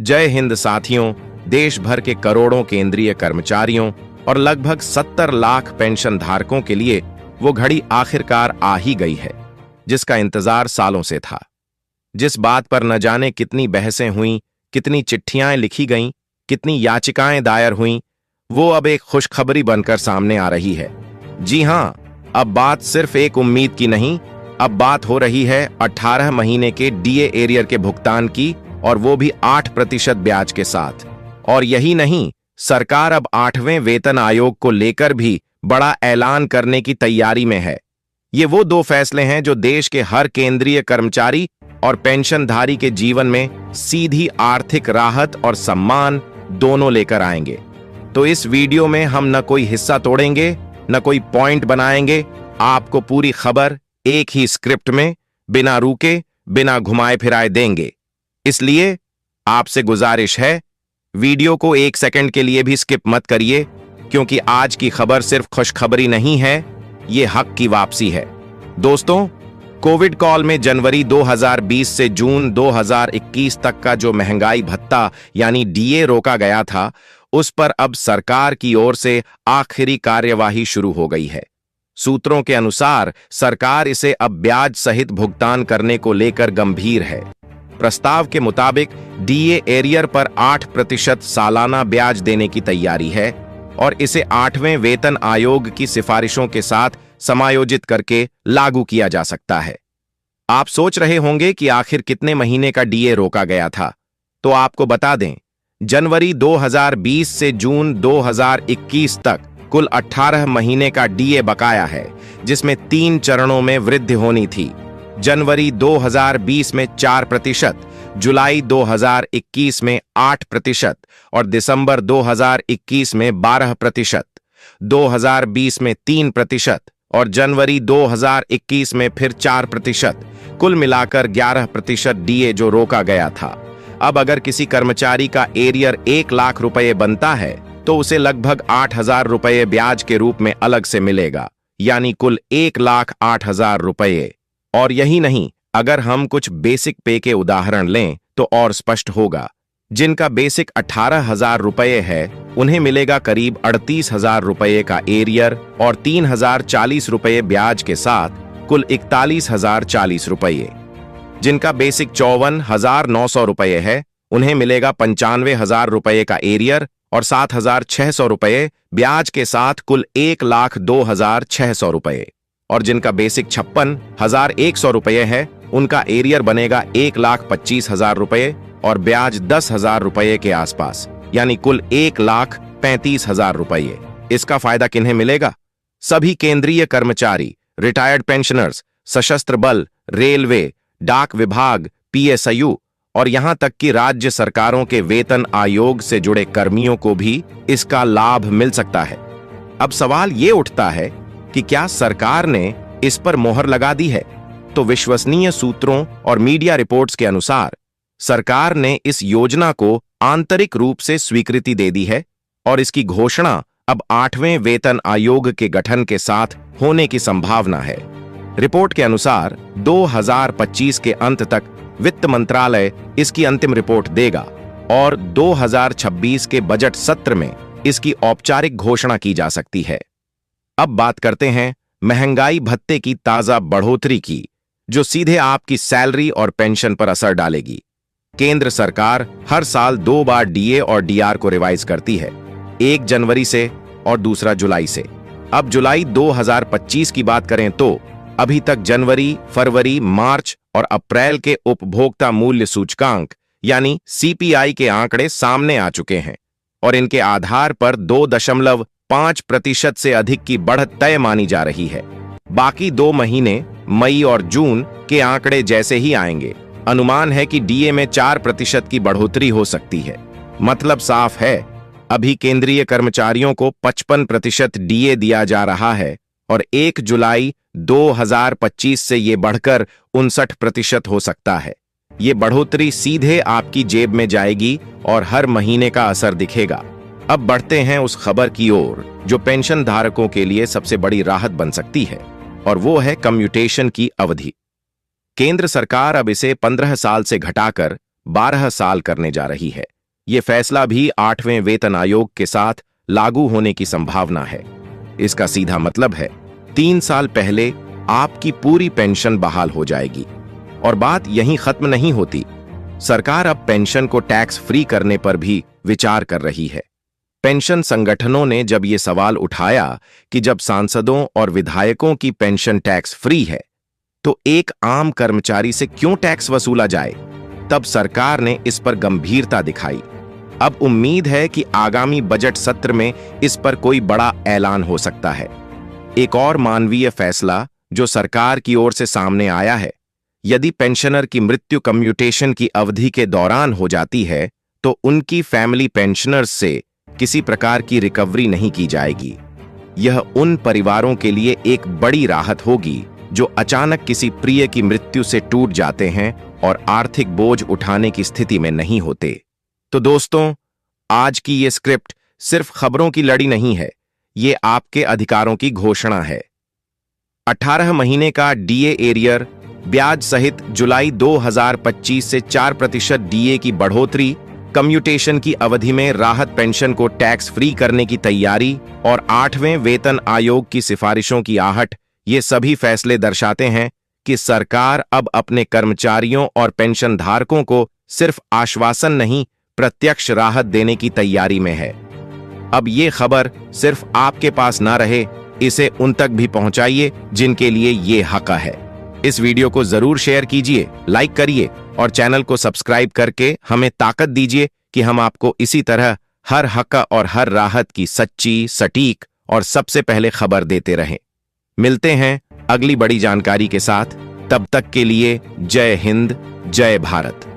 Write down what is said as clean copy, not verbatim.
जय हिंद साथियों। देश भर के करोड़ों केंद्रीय कर्मचारियों और लगभग 70 लाख पेंशन धारकों के लिए वो घड़ी आखिरकार आ ही गई है जिसका इंतजार सालों से था। जिस बात पर न जाने कितनी बहसें हुईं, कितनी चिट्ठियां लिखी गईं, कितनी याचिकाएं दायर हुईं, वो अब एक खुशखबरी बनकर सामने आ रही है। जी हां, अब बात सिर्फ एक उम्मीद की नहीं, अब बात हो रही है 18 महीने के डीए एरियर के भुगतान की, और वो भी 8% ब्याज के साथ। और यही नहीं, सरकार अब 8वें वेतन आयोग को लेकर भी बड़ा ऐलान करने की तैयारी में है। ये वो दो फैसले हैं जो देश के हर केंद्रीय कर्मचारी और पेंशनधारी के जीवन में सीधी आर्थिक राहत और सम्मान दोनों लेकर आएंगे। तो इस वीडियो में हम न कोई हिस्सा तोड़ेंगे, न कोई पॉइंट बनाएंगे, आपको पूरी खबर एक ही स्क्रिप्ट में बिना रुके, बिना घुमाए फिराए देंगे। इसलिए आपसे गुजारिश है, वीडियो को 1 सेकंड के लिए भी स्किप मत करिए, क्योंकि आज की खबर सिर्फ खुशखबरी नहीं है, ये हक की वापसी है। दोस्तों, कोविड कॉल में जनवरी 2020 से जून 2021 तक का जो महंगाई भत्ता यानी डीए रोका गया था, उस पर अब सरकार की ओर से आखिरी कार्यवाही शुरू हो गई है। सूत्रों के अनुसार सरकार इसे अब ब्याज सहित भुगतान करने को लेकर गंभीर है। प्रस्ताव के मुताबिक डीए एरियर पर 8% सालाना ब्याज देने की तैयारी है और इसे 8वें वेतन आयोग की सिफारिशों के साथ समायोजित करके लागू किया जा सकता है। आप सोच रहे होंगे कि आखिर कितने महीने का डीए रोका गया था, तो आपको बता दें, जनवरी 2020 से जून 2021 तक कुल 18 महीने का डीए बकाया है, जिसमें 3 चरणों में वृद्धि होनी थी। जनवरी 2020 में 4%, जुलाई 2021 में 8% और दिसंबर 2021 में 12%, 2020 में 3% और जनवरी 2021 में फिर 4%, कुल मिलाकर 11% डीए जो रोका गया था। अब अगर किसी कर्मचारी का एरियर 1 लाख रुपए बनता है तो उसे लगभग 8,000 रुपए ब्याज के रूप में अलग से मिलेगा, यानी कुल 1,08,000 रुपए। और यही नहीं, अगर हम कुछ बेसिक पे के उदाहरण लें तो और स्पष्ट होगा। जिनका बेसिक 18,000 रुपए है, उन्हें मिलेगा करीब 38,000 रुपए का एरियर और 3,040 रुपए ब्याज के साथ कुल 41,040 रुपए। जिनका बेसिक 54,900 रुपए है, उन्हें मिलेगा 95,000 रुपए का एरियर और 7,600 रुपए ब्याज के साथ कुल 1,02,600 रुपए। और जिनका बेसिक 56,100 रुपए है, उनका एरियर बनेगा 1,25,000 रुपए और ब्याज 10,000 रुपए के आसपास, यानी कुल 1,35,000 रुपए। इसका फायदा किन्हें मिलेगा? सभी केंद्रीय कर्मचारी, रिटायर्ड पेंशनर्स, सशस्त्र बल, रेलवे, डाक विभाग, पीएसयू और यहां तक कि राज्य सरकारों के वेतन आयोग से जुड़े कर्मियों को भी इसका लाभ मिल सकता है। अब सवाल ये उठता है कि क्या सरकार ने इस पर मोहर लगा दी है? तो विश्वसनीय सूत्रों और मीडिया रिपोर्ट्स के अनुसार सरकार ने इस योजना को आंतरिक रूप से स्वीकृति दे दी है और इसकी घोषणा अब 8वें वेतन आयोग के गठन के साथ होने की संभावना है। रिपोर्ट के अनुसार 2025 के अंत तक वित्त मंत्रालय इसकी अंतिम रिपोर्ट देगा और 2026 के बजट सत्र में इसकी औपचारिक घोषणा की जा सकती है। अब बात करते हैं महंगाई भत्ते की ताजा बढ़ोतरी की, जो सीधे आपकी सैलरी और पेंशन पर असर डालेगी। केंद्र सरकार हर साल 2 बार डीए और डीआर को रिवाइज करती है, 1 जनवरी से और दूसरा जुलाई से। अब जुलाई 2025 की बात करें तो अभी तक जनवरी, फरवरी, मार्च और अप्रैल के उपभोक्ता मूल्य सूचकांक यानी सीपीआई के आंकड़े सामने आ चुके हैं और इनके आधार पर 2.5% से अधिक की बढ़त तय मानी जा रही है। बाकी 2 महीने मई और जून के आंकड़े जैसे ही आएंगे, अनुमान है कि डीए में 4% की बढ़ोतरी हो सकती है। मतलब साफ है, अभी केंद्रीय कर्मचारियों को 55% डीए दिया जा रहा है और 1 जुलाई 2025 से ये बढ़कर 59% हो सकता है। ये बढ़ोतरी सीधे आपकी जेब में जाएगी और हर महीने का असर दिखेगा। अब बढ़ते हैं उस खबर की ओर जो पेंशन धारकों के लिए सबसे बड़ी राहत बन सकती है, और वो है कम्यूटेशन की अवधि। केंद्र सरकार अब इसे 15 साल से घटाकर 12 साल करने जा रही है। ये फैसला भी 8वें वेतन आयोग के साथ लागू होने की संभावना है। इसका सीधा मतलब है 3 साल पहले आपकी पूरी पेंशन बहाल हो जाएगी। और बात यहीं खत्म नहीं होती। सरकार अब पेंशन को टैक्स फ्री करने पर भी विचार कर रही है। पेंशन संगठनों ने जब ये सवाल उठाया कि जब सांसदों और विधायकों की पेंशन टैक्स फ्री है तो एक आम कर्मचारी से क्यों टैक्स वसूला जाए, तब सरकार ने इस पर गंभीरता दिखाई। अब उम्मीद है कि आगामी बजट सत्र में इस पर कोई बड़ा ऐलान हो सकता है। एक और मानवीय फैसला जो सरकार की ओर से सामने आया है, यदि पेंशनर की मृत्यु कम्यूटेशन की अवधि के दौरान हो जाती है तो उनकी फैमिली पेंशनर्स से किसी प्रकार की रिकवरी नहीं की जाएगी। यह उन परिवारों के लिए एक बड़ी राहत होगी जो अचानक किसी प्रिय की मृत्यु से टूट जाते हैं और आर्थिक बोझ उठाने की स्थिति में नहीं होते। तो दोस्तों, आज की ये स्क्रिप्ट सिर्फ खबरों की लड़ी नहीं है, ये आपके अधिकारों की घोषणा है। 18 महीने का डीए एरियर ब्याज सहित जुलाई 2025 से 4% डीए की बढ़ोतरी, कम्यूटेशन की अवधि में राहत पेंशन को टैक्स फ्री करने की तैयारी और 8वें वेतन आयोग की सिफारिशों की आहट, ये सभी फैसले दर्शाते हैं कि सरकार अब अपने कर्मचारियों और पेंशन धारकों को सिर्फ आश्वासन नहीं, प्रत्यक्ष राहत देने की तैयारी में है। अब ये खबर सिर्फ आपके पास ना रहे, इसे उन तक भी पहुंचाइए जिनके लिए ये हक है। इस वीडियो को जरूर शेयर कीजिए, लाइक करिए और चैनल को सब्सक्राइब करके हमें ताकत दीजिए कि हम आपको इसी तरह हर हक और हर राहत की सच्ची, सटीक और सबसे पहले खबर देते रहें। मिलते हैं अगली बड़ी जानकारी के साथ। तब तक के लिए जय हिंद, जय भारत।